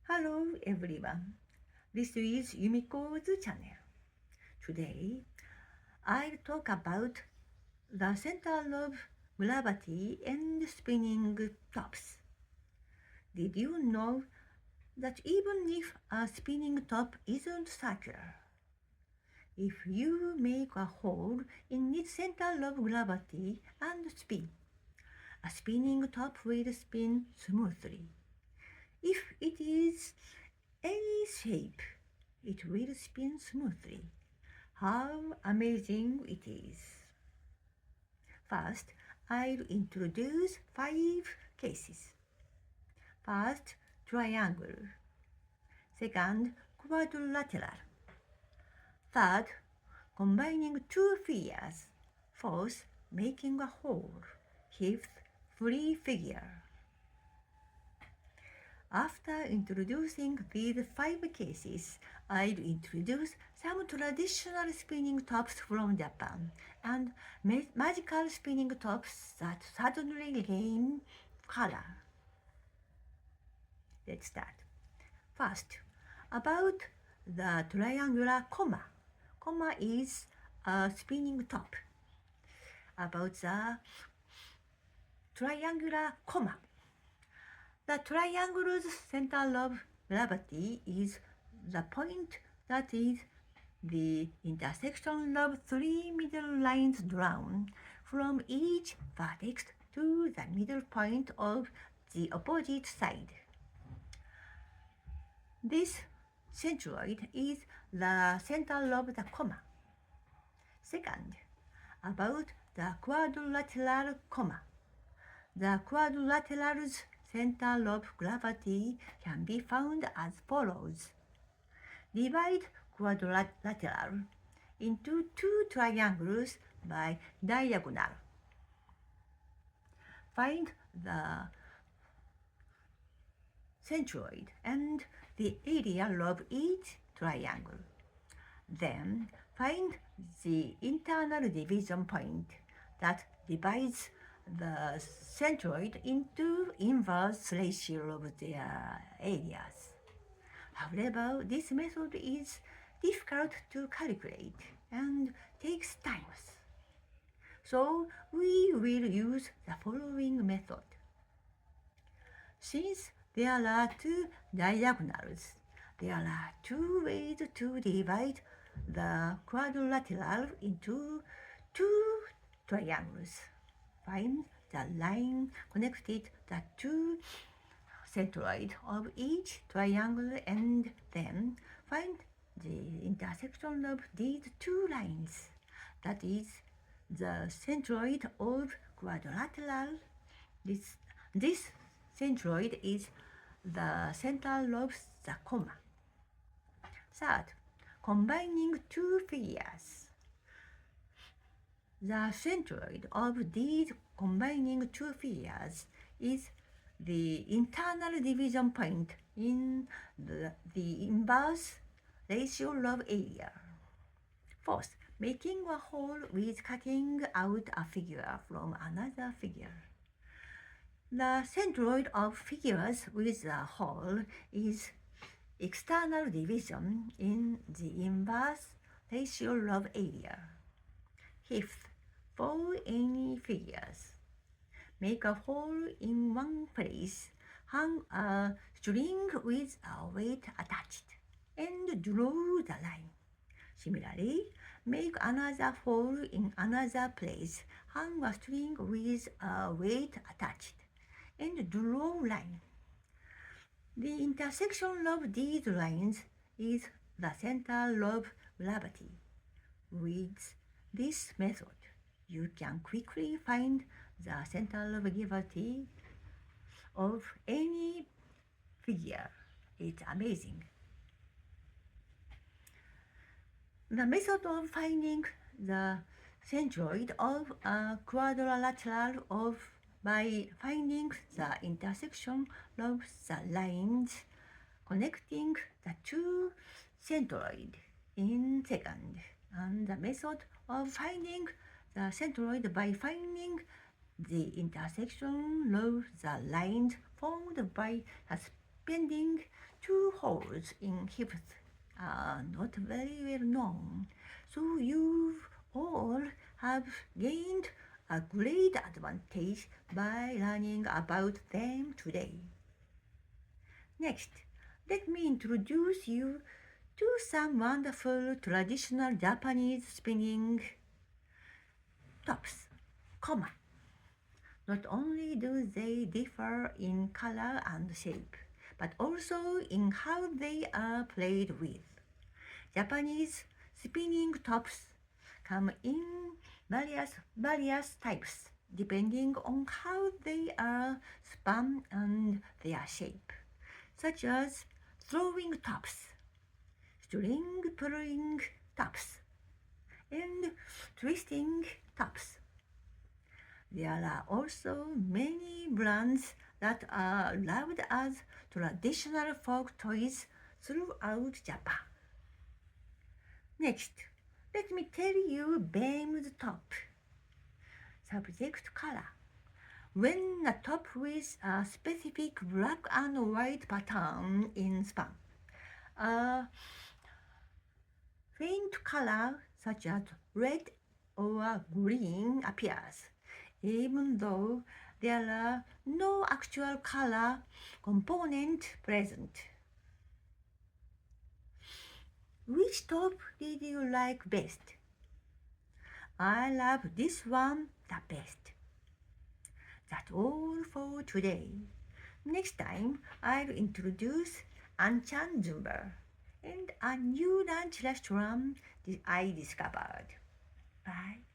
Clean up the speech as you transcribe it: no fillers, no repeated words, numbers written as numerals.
Hello everyone, this is Yumiko's channel. Today, I'll talk about the center of gravity and spinning tops. Did you know that even if a spinning top isn't circular, if you make a hole in its center of gravity and spin, a spinning top will spin smoothly. If it is any shape, it will spin smoothly. How amazing it is! First, I'll introduce 5 cases. First, triangle. Second, quadrilateral. Third, combining 2 figures. Fourth, making a hole. Fifth, free figure. After introducing these 5 cases, I'll introduce some traditional spinning tops from Japan and magical spinning tops that suddenly gain color. Let's start. First, about the triangular Koma. Koma is a spinning top. About the triangular Koma. The triangle's center of gravity is the point that is the intersection of 3 middle lines drawn from each vertex to the middle point of the opposite side. This centroid is the center of the Koma. Second, about the quadrilateral Koma. The quadrilateral's center of gravity can be found as follows. Divide quadrilateral into 2 triangles by diagonal. Find the centroid and the area of each triangle. Then find the internal division point that divides the centroid into inverse ratio of their areas. However, this method is difficult to calculate and takes time. So we will use the following method. Since there are 2 diagonals, there are 2 ways to divide the quadrilateral into 2 triangles. Find the line connected the 2 centroids of each triangle and then find the intersection of these 2 lines. That is the centroid of quadrilateral. This centroid is the center of the Koma. Third, combining 2 figures. The centroid of these combining 2 figures is the internal division point in the inverse ratio of area. Fourth, making a hole with cutting out a figure from another figure. The centroid of figures with a hole is external division in the inverse ratio of area. Fifth, for any figures, make a hole in one place, hang a string with a weight attached, and draw the line. Similarly, make another hole in another place, hang a string with a weight attached, and draw line. The intersection of these lines is the center of gravity. With this method, you can quickly find the center of gravity of any figure. It's amazing. The method of finding the centroid of a quadrilateral by finding the intersection of the lines connecting the 2 centroids in second, and the method of finding the centroid by finding the intersection of the lines formed by a bending two holes in hips are not very well known, so you all have gained a great advantage by learning about them today. Next, let me introduce you to some wonderful traditional Japanese spinning tops, Koma. Not only do they differ in color and shape, but also in how they are played with. Japanese spinning tops come in various types depending on how they are spun and their shape, such as throwing tops, string pulling tops, and twisting tops. There are also many brands that are loved as traditional folk toys throughout Japan. Next, let me tell you Beam's top. Subject color. When a top with a specific black and white pattern in span, a faint color such as red or green appears, even though there are no actual color component present. Which top did you like best? I love this one the best. That's all for today. Next time, I'll introduce Anchan Zumba and a new lunch restaurant I discovered. Bye.